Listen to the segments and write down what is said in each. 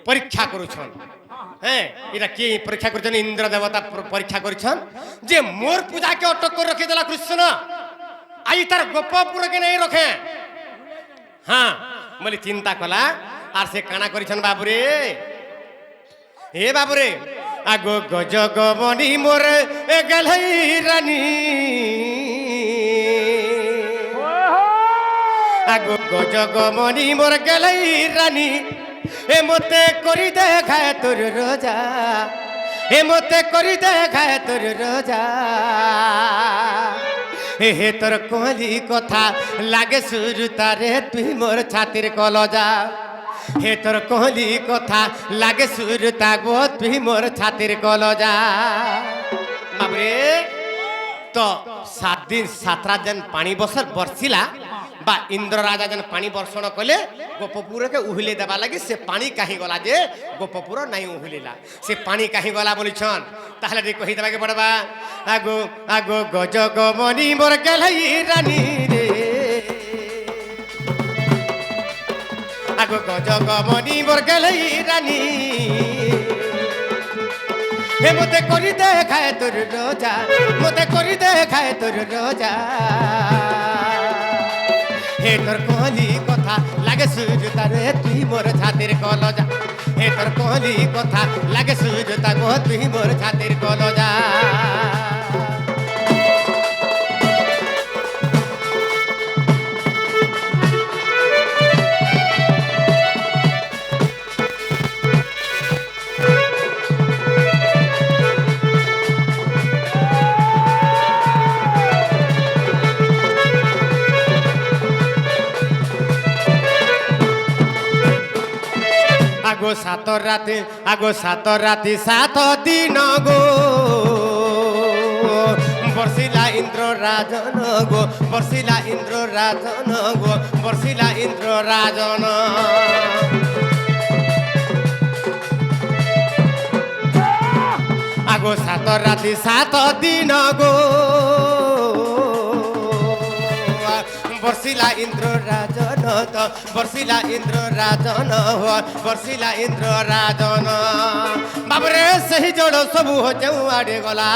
পরীক্ষা করুছন। হ্যাঁ, এটা কি পরীক্ষা করছেন? ইন্দ্র দেবতা পরীক্ষা করছেন যে মোর পূজাকে অটক করে রেখে দেলা কৃষ্ণ, আই তার গোপপুরকে নাই রখে। হ্যাঁ বলে চিন্তা কলা, আর সে কানা করেছেন বাবুরে, হে বাবুরে, আগো গজগমনি মোরে গেলাই রানী, আগো গজগমনি মোর গেলাই রানী, এ মতে করি দেখায় তোর রোজা, এ মতে করি দেখায় তোর রোজা, হে তোর কলি কথা লাগে সুর তারে তুই মোর ছাতির কলজা, হে তোর কলি কথা লাগে সুর তাগো তুই মোর ছাতির কলজা। বাবরে তো 7 দিন 7 রাত যেন পানি বর্ষিলা বা ইন্দ্র রাজা যেন পানি বর্ষণ কলে গোপপুরকে উহিলে দেবা লাগে, সে পানি কাহি গলা যে গোপপুর নাই উহিলিলা, সে পানি কাহি গলা বলিছন, তাহলে কহি দেবাকে পড়বা, আগো আগো গজগমনি মোর গেলাই রানী রে, আগো গজগমনি মোর গেলাই রানী, হে মতে করি দেখায় তোর রোজা, মতে করি দেখায় তোর রোজা, হে তোর কলি কথা লাগে সুর তারে তুই মোর ছাতির কলজা, হে তোর কলি কথা লাগে সুর তাগো তুই মোর ছাতির কলজা। আগো 7 রাতে, আগো 7 রাতি 7 দিন গো বর্ষিলা ইন্দ্র রাজন গো, বর্ষিলা ইন্দ্র রাজন গো, বর্ষিলা ইন্দ্র রাজন, আগো 7 রাতি 7 দিন গো বর্ষিলা ইন্দ্র রাজন, তো বর্ষিলা ইন্দ্র রাজন, বর্ষিলা ইন্দ্র রাজন। বাবরে সেই জড় সবু যেউ আড়ে গলা,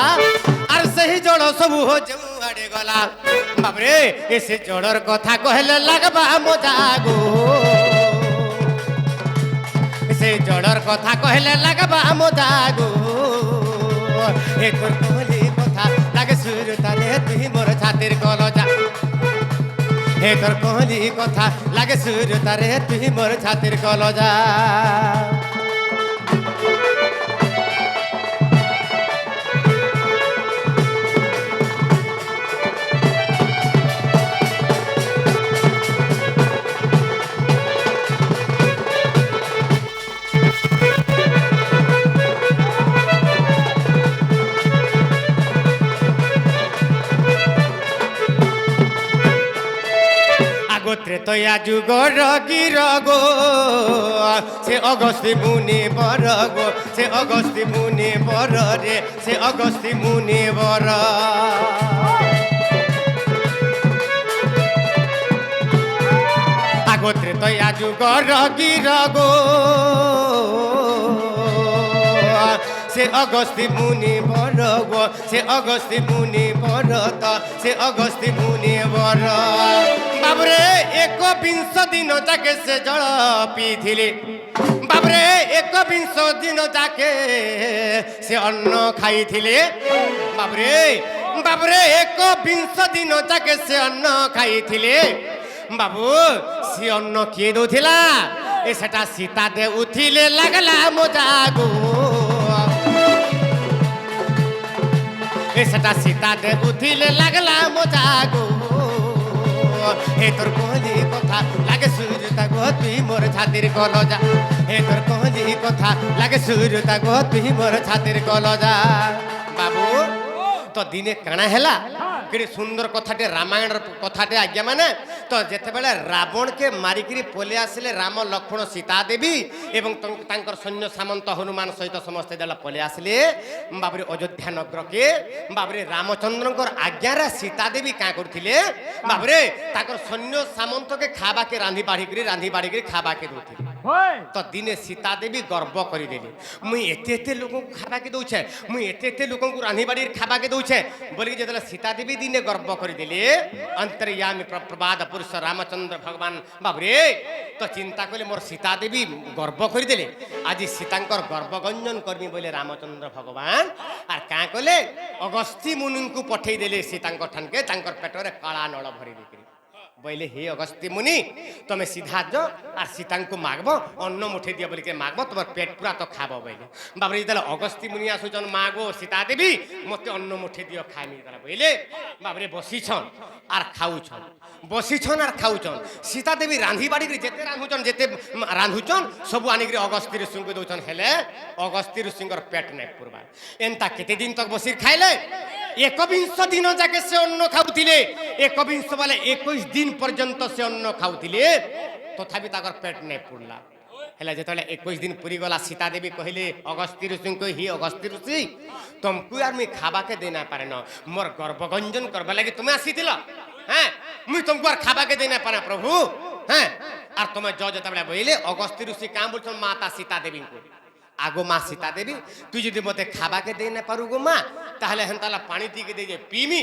আর সেই জড় সবু যেউ আড়ে গলা, বাবরে এসে জড়র কথা কহলে লাগবা মজা গো, সে জড়র কথা কহলে লাগবা মজা গো, হে তোর কলি কথা লাগে সুর তালে তুই মোর ছাতির কলজা, হে তোর কলি কথা লাগে সুর তারে তুই মোর ছাতির কলজা। ত্রেতয়া যুগর গির গো, সে অগস্তি মুনি বর গো, সে অগস্তি মুনি বর রে, সে অগস্তি মুনি বর, আগো ত্রেতয়া যুগর গির গো, সে অগস্তি মুনি বর গো, সে অগস্তি মুনি বর, তো সে অগস্তি মুনি বর। বাবরে 21 দিন যাকে সে জল পিথিলে, বাবরে 21 দিন যাকে সে অন্ন খাইଥିଲେ, বাবরে বাবরে 21 দিন যাকে সে অন্ন খাইଥିଲେ, বাবু সে অন্ন কিଏ ଦଉଥିଲା, ଏ ସେଟା ସୀତା ଦେ ଉଠିଲେ ଲାଗଲା ମଜା ଗো, এ সেটা সীতা দে উঠিলে লাগলা মজা গো, হে তোর কলি কথা লাগে সুর তাগো তুই মোর ছাতির কলজা, হে তোর কলি কথা লাগে সুর তাগো তুই মোর ছাতির কলজা। বাবু তো দিনে কাଣା হেলা, কেড়ে সুন্দর কথাটে রামায়ণর কথাটে আজ্ঞা মানে, তো যেতেবেলে রাবণকে মারিকি পলে আসলে রাম লক্ষ্মণ সীতা দেবী এবং তাঙ্কর সৈন্য সামন্ত হনুমান সহিত সমস্তে দেলা পলে আসলে বাবরে অযোধ্যা নগরকে, বাবরে রামচন্দ্রঙ্কর আজ্ঞারে সীতা দেবী কাঁ করଥିଲେ, বাবরে তাঙ্কর সৈন্য সামন্তকে খাবাকে রাঁধি বাড়ি খাবাকে দৌଥିଲେ। तो दिने सीता देवी गर्व करदेली मुई एते एते लोक खावा के दौचे मुई एते एते लोक रांधी बाड़ी खावा के दौचे बोल के जो सीता देवी दिने गर्व करदेली अंतर्यामी प्रबाद पुरुष रामचंद्र भगवान बाबरे तो चिंता कले मोर सीता देवी गर्व करदेले आज सीतांकर गर्वगंजन करमी बोले रामचंद्र भगवान आर क्या कले अगस्ती मुनि को पठे देले सीतांक ठानके पेटरे काला नल भरी देकरी बोले हे अगस्ती मुनि तुम सीधा जो आर सीता को मागब अन्न मुठे दियो बोल के मागब तुम पेट पूरा तो खाब बोले बाबरे जो अगस्ती मुनि आसुचन मागो सीता देवी मत अन्न मुठे दियो खाइमी बोले बाबरे बसीछन आर खाऊछन बसीछन आर खाऊछन सीता देवी रांधी बाड़ी जेते रांधुचन जेते रांधुचन सब आनिक अगस्ती ऋषि को दौन हेले अगस्ती ऋषि पेट नहीं पुरवा एंता केते दिन तक बसी खाइले 21 दिन जाके से अन्न खाऊले 21 बोले 21 दिन पर्यंत से अन्न खाऊले तथापि ताकर पेट नहीं पुरला हेला जो 21 दिन पूरी गला सीता देवी कहले अगस्ती ऋषि को ही अगस्ती ऋषि तुमको यार मुई खावा के देना पारे न मोर गर्वगंजन करबा लगे तुम्हें आसी दिल हैं मुई तुमको यार खावा के देना पारे प्रभु हैं और तुम्हें जो जो तबला बोले अगस्ती ऋषि काम बोलछन माता सीता देवी को आगो माँ सीता देवी तु जो मत खावा के दे ना पारू गो माँ ताहले हेन्ताला पानी दी के दे पीमी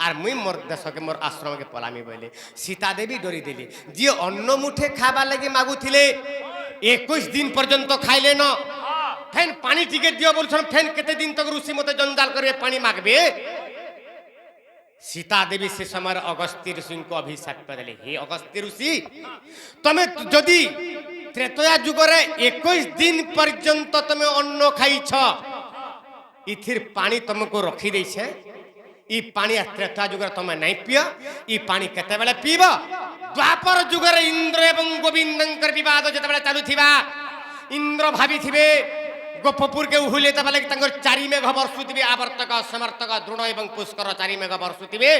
और मुई मोर देश के मोर आश्रम के पलामी बोले सीता देवी डरी देली जी अन्न मुठे खावा लगे मागुथिले 21 दिन पर्यंत खाइले न फेन पानी टिके दियो बोलछन फेन केते दिन तक ऋषि मते जंजाल करे पानी मागबे सीता देवी से समय अगस्ती ऋषि को अभिशाप करले हे अगस्ती ऋषि तमे जदि त्रेतया जुगरे 21 दिन पर्यंत तमे अन्न खाइछ इथिर पानी तुमको रखी दे छे ई पानी त्रेतया जुगरे तमे नहीं पिय ई पानी केते बेले पीब द्वापर जुगरे इंद्र एवं गोविंदंकर विवाद जते बेले चालू थिबा इंद्र भाभी थिबे गोपपुर के उहुले तबले चारि मेघ बर्षुथिबे आवर्तक समर्थक द्रोण एवं पुष्कर चारि मेघ बर्षुथिबे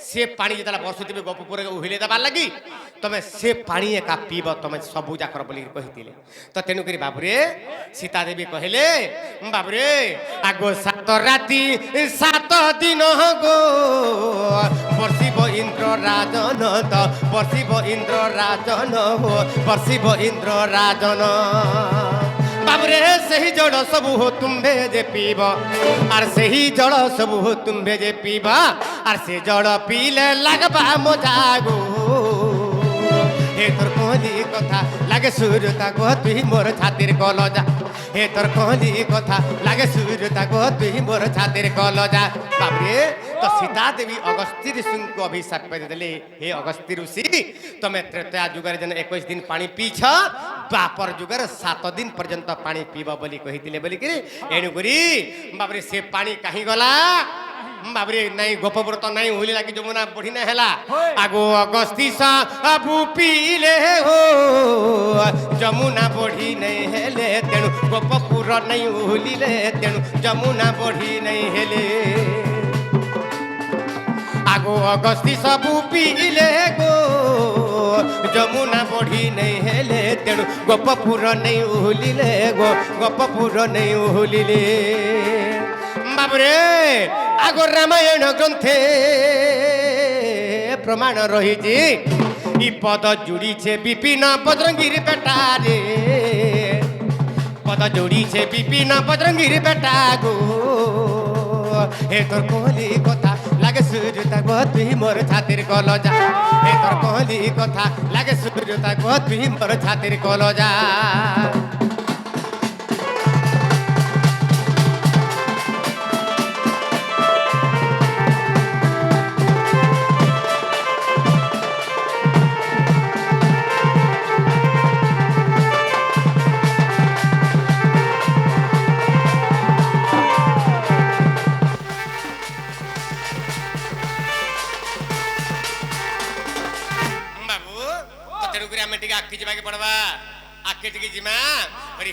से पानी जितला बर्षुथिबे गोपपुर के उहुले दबार लगी तमे से पानी एका पीब तमे सबु जाकर बोली कहितिले तो तेनु करी बाबुरे सीता देवी कहले बाबुरे आगो 7 राति 7 दिन गो बर्षिब इंद्र राजन तो बर्षिब इंद्र राजन हो बर्षिब इंद्र राजन बाबरे सही जड़ सब हो तुम्भे जे पीब और सही जड़ सब हो तुम्भे जे पीब और से जड़ पीले लगबा मोजागो हे तोर कहली कथा लागे सूर्यता को तुही मोर छातिर कलजा हे तोर कहली कथा लागे सूर्यता को तुही मोर छातिर कलजा बाबरे तो सीता देवी अगस्ती ऋषि को अभिशाप कर देले हे अगस्ती ऋषि तमे त्रेतया जुगर जन 21 दिन पानी पीछ द्वापर जुगर 7 दिन पर्यंत पानी पीब बोली कहितिले बोली कि एनु करी बाबरे से पानी काहे गला बाबरे नहीं गोपपुर तो नहीं होली लागी जमुना बढ़ी ना हेला आगो अगस्ती सा अबू पीले हो जमुना बढ़ी नहीं हेले तेनु गोपपुर नहीं होली ले तेनु जमुना बढ़ी नहीं हेले आगो अगस्ती सबू पीले गो जमुना बढ़ी नहीं हेले तेणु गोपपुर नहीं उहुलिले गो गोपपुर नहीं उहुलिले बाबरे आगो रामायण ग्रंथे प्रमाण रही ई पद जुड़ी छे विपिन बजरंगीर बेटा रे पद जुड़ी छे विपिन बजरंगीर बेटा गो हे तोर कहली कथा लागे सूर्यता को तुही मोर छातिर कलजा हे तोर कहली कथा लागे सूर्यता को तुही मोर छातिर कलजा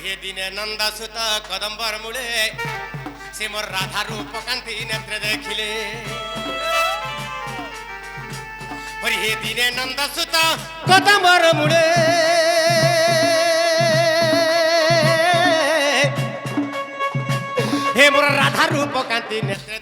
हे दिने नंद सुत कदम्बर मूले से मोर राधा रूप कांति नेत्र देखिले हे दिने नंद सुत कदम्बर मूले हे मोर राधा रूप कांति नेत्र